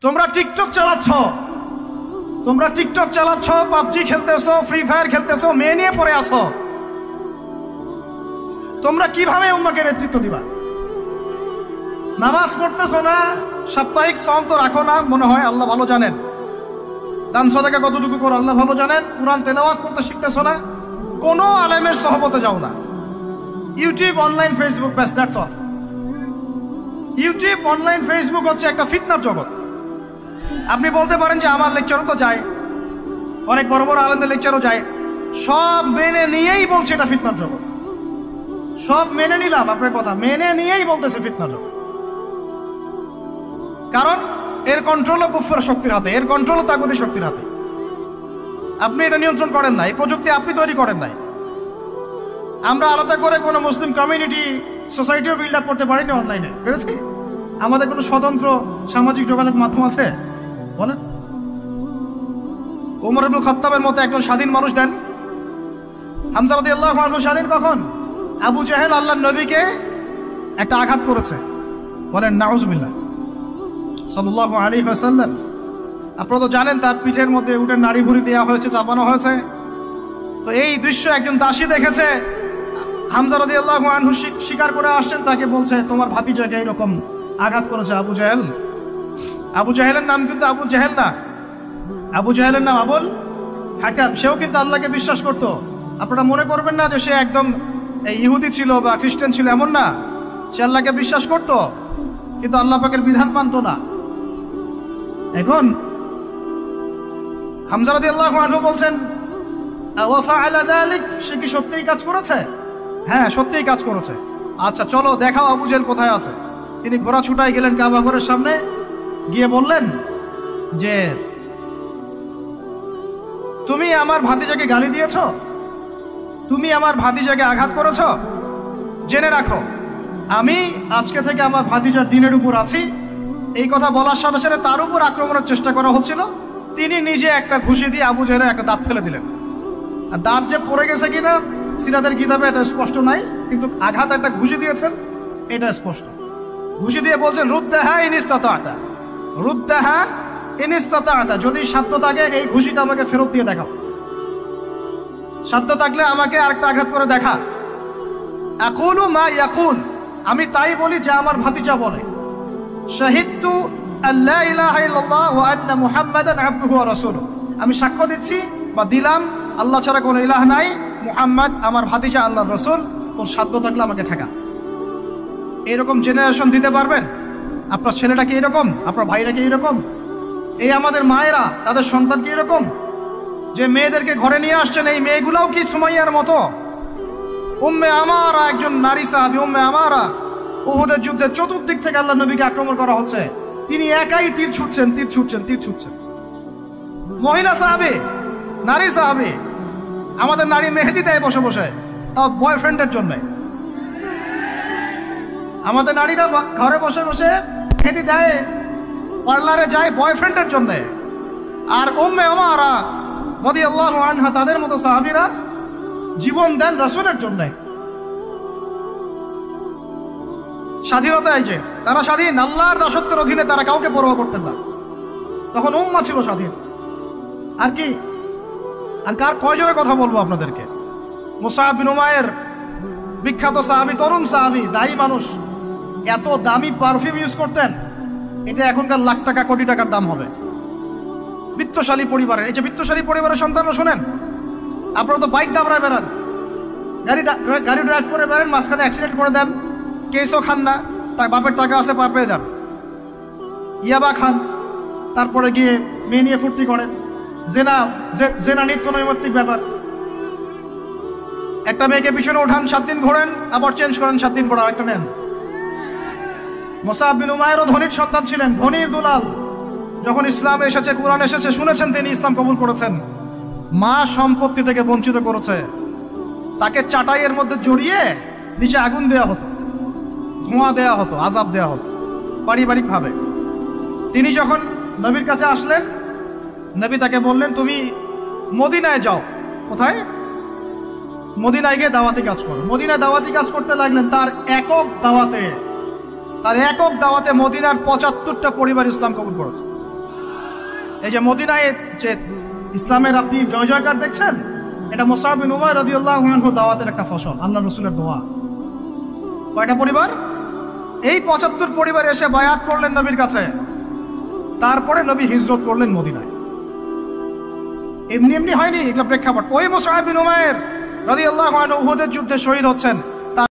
তোমরা TikTok চালাচ্ছ, PUBG খেলতেছো, free fire খেলতেছো, মেয়ে নিয়ে পড়ে আসো। তোমরা কিভাবে উম্মাকে নেতৃত্ব দিবা? নামাজ পড়তেছো না, সাপ্তাহিক সওম তো রাখো না মনে হয়, আল্লাহ ভালো জানেন। দান সাদাকা কতটুকু করো আল্লাহ ভালো জানেন। কুরআন তেলাওয়াত করতে শিখতেছো না, কোনো আলেমের সহবতে যাও না। ইউটিউব, অনলাইন, ফেসবুক, ব্যাস, that's all. YouTube, online, Facebook হচ্ছে একটা ফিতনার জগৎ। আপনি বলতে পারেন যে আমার লেকচারও তো যায়, অনেক বড় বড় আলেমদের লেকচারও যায়, সব মেনে নিয়েই বলছে এটা ফিতনার জগৎ। সব মেনে নিলাম, আপনার কথা মেনে নিয়েই বলতেছে ফিতনার জগৎ। কারণ এর কন্ট্রোলও কুফর শক্তির হাতে, এর কন্ট্রোলও তাগুতি শক্তির হাতে। আপনি এটা নিয়ন্ত্রণ করেন নাই, প্রযুক্তি আপনি তৈরি করেন নাই। আমরা আলাদা করে কোনো মুসলিম কমিউনিটি, সোসাইটিও বিল্ড আপ করতে পারিনি অনলাইনে, পেরেছি? আমাদের কোনো স্বতন্ত্র সামাজিক যোগাযোগ মাধ্যম আছে বলেন? ওমর ইবনে খাত্তাবের মতো একজন স্বাধীন মানুষ দেন। হামজা রাদিয়াল্লাহু আনহু স্বাধীন কখন? আবু জাহেল আল্লাহর নবীকে একটা আঘাত করেছে, বলেন নাউজুবিল্লাহ, সাল্লাল্লাহু আলাইহি ওয়াসাল্লাম। আপনারা তো জানেন তার পিঠের মধ্যে উটের নাড়ি ভুঁড়ি দেওয়া হয়েছে, চাপানো হয়েছে। তো এই দৃশ্য একজন দাসী দেখেছে, হামজা রাদিয়াল্লাহু আনহু স্বীকার করে আসছেন, তাকে বলছে তোমার ভাতিজাকে এরকম আঘাত করেছে আবু জাহেল। আবু জাহেলের নাম কিন্তু আবু জাহেল না, আবু জাহেলের নাম আবুল হাকাম। সেও কিন্তু আল্লাহকে বিশ্বাস করত। আপনারা মনে করবেন না যে সে একদম ইহুদি ছিল বা খ্রিস্টান ছিল, এমন না। সে আল্লাহকে বিশ্বাস করত, কিন্তু আল্লাহ পাকের বিধান মানত না। এখন হামজা রাদিয়াল্লাহু আনহু বলছেন ওয়া ফাআলা যালিক, সে কি সত্যিই কাজ করেছে? হ্যাঁ, সত্যিই কাজ করেছে। আচ্ছা চলো দেখাও আবু জাহেল কোথায় আছে। তিনি ঘোড়া ছুটায় গেলেন কাবা ঘরের সামনে, গিয়ে বললেন যে তুমি আমার ভাতিজাকে গালি দিয়েছ, তুমি আমার ভাতিজাকে আঘাত করেছ, জেনে রাখো আমি আজকে থেকে আমার ভাতিজার দিনের উপর আছি। এই কথা বলার সাথে সাথে তার উপর আক্রমণের চেষ্টা করা হচ্ছিল। তিনি নিজে একটা ঘুষি দিয়ে আবু জাহেলের একটা দাঁত ফেলে দিলেন। আর দাঁত যে পড়ে গেছে কিনা সিরাতের কিতাবে এটা স্পষ্ট নাই, কিন্তু আঘাত একটা ঘুষি দিয়েছেন এটা স্পষ্ট। ঘুষি দিয়ে বলছেন রুদ্দাহা ইন ইসতাতা'তা, রুদ্দাহা ইন ইসতাতা'তা, যদি সাধ্য থাকে এই ঘুষিটা আমাকে ফেরত দিয়ে দেখাও, সাধ্য থাকলে আমাকে আরেকটা আঘাত করে দেখা। আকুলু মা ইয়াকুল, আমি তাই বলি যা আমার ভাতিজা বলে। শাহিদতু আল্লা ইলাহা ইল্লাল্লাহ ওয়া আন্না মুহাম্মাদান আবদুহু ওয়া রাসূলুহু, আমি সাক্ষ্য দিচ্ছি বা দিলাম আল্লাহ ছাড়া কোনো ইলাহ নাই, মুহাম্মদ আমার ভাতিজা আল্লাহর রাসূল। তোর সাধ্য থাকলে আমাকে ঠেকা। এরকম জেনারেশন দিতে পারবেন? আপনার ছেলেটা কি এরকম? আপনার ভাইরা কি এরকম? এই আমাদের মায়েরা তাদের সন্তান কি এরকম? যে মেয়েদেরকে ঘরে নিয়ে আসছেন, এই মেয়েগুলাও কি সুমাইয়ার মতো? উম্মে আমারা একজন নারী সাহাবী, উম্মে আমারা, উহুদের যুদ্ধে চতুর্দিক থেকে আল্লাহ নবীকে আক্রমণ করা হচ্ছে, তিনি একাই তীর ছুটছেন। মহিলা সাহাবী, নারী সাহাবী। আমাদের নারী মেহেদি দেয় বসে বসে, তাও বয়ফ্রেন্ডের জন্য। আমাদের নারীরা ঘরে বসে বসে মেহেদি দেয়, পার্লারে যায় বয়ফ্রেন্ডের জন্য। আর উম্মে আমারা রাদিয়াল্লাহু আনহা, তাদের মতো সাহাবীরা জীবন দেন রাসূলের জন্য। স্বাধীনতা এই যে তারা স্বাধীন, আল্লাহর দাসত্বের অধীনে তারা কাউকে পরোয়া করতেন না। তখন উম্মাহ ছিল স্বাধীন। আর কি, আর কার কয়জনের কথা বলবো আপনাদেরকে? মুসআব বিন উমাইর, বিখ্যাত সাহাবী, তরুণ সাহাবী, দায়ী মানুষ, এত দামি পারফিউম ইউজ করতেন, এটা এখনকার লাখ টাকা কোটি টাকার দাম হবে। বিত্তশালী পরিবারের, এই যে বিত্তশালী পরিবারের সন্তানরা শোনেন, আপনারা তো বাইক দাবড়ায় বেড়ান, গাড়ি ড্রাইভ করে বেড়ান, মাঝখানে অ্যাক্সিডেন্ট করে দেন, কেসও খান না, বাপের টাকা আছে পার পেয়ে যান, ইয়াবা খান, তারপরে গিয়ে মেয়ে নিয়ে ফুর্তি করেন। জেনা নিত্য নৈমিত্তিক ব্যাপার। একটা মেয়েকে পিছনে ওঠান, 7 দিন ঘোরেন, আবার চেঞ্জ করেন, 7 দিন পর আরেকটা নেন। মুসআব বিন উমাইরও ধনীর সন্তান ছিলেন, ধনীর দুলাল। যখন ইসলাম এসেছে, কুরআন এসেছে, শুনেছেন তিনি, ইসলাম কবুল করেছেন। মা সম্পত্তি থেকে বঞ্চিত করেছে, তাকে চাটাইয়ের মধ্যে জড়িয়ে নিচে আগুন দেওয়া হতো, ধোঁয়া দেওয়া হতো, আযাব দেওয়া হতো পারিবারিকভাবে। তিনি যখন নবীর কাছে আসলেন, নবী তাকে বললেন তুমি মদিনায় যাও। কোথায়? মদিনায় গিয়ে দাওয়াতি কাজ করো। মদিনায় দাওয়াতি কাজ করতে লাগলেন। তার একক দাওয়াতে মদিনার ৭৫টা পরিবার ইসলাম কবুল করেছে। এই যে মদিনায় যে ইসলামের আপনি জয় জয়কার দেখছেন, এটা মুসআব বিন উমাইর রাদিয়াল্লাহু আনহু দাওয়াতের একটা ফসল, আল্লাহ রসুলের দোয়া। কয়টা পরিবার? এই 75 পরিবার এসে বায়াত করলেন নবীর কাছে। তারপরে নবী হিজরত করলেন মদিনায়। এমনি এমনি হয়নি, এগুলো প্রেক্ষাপট। ওই মুসআব বিন উমাইর রাদিয়াল্লাহু আনহু উহুদের যুদ্ধে শহীদ হচ্ছেন।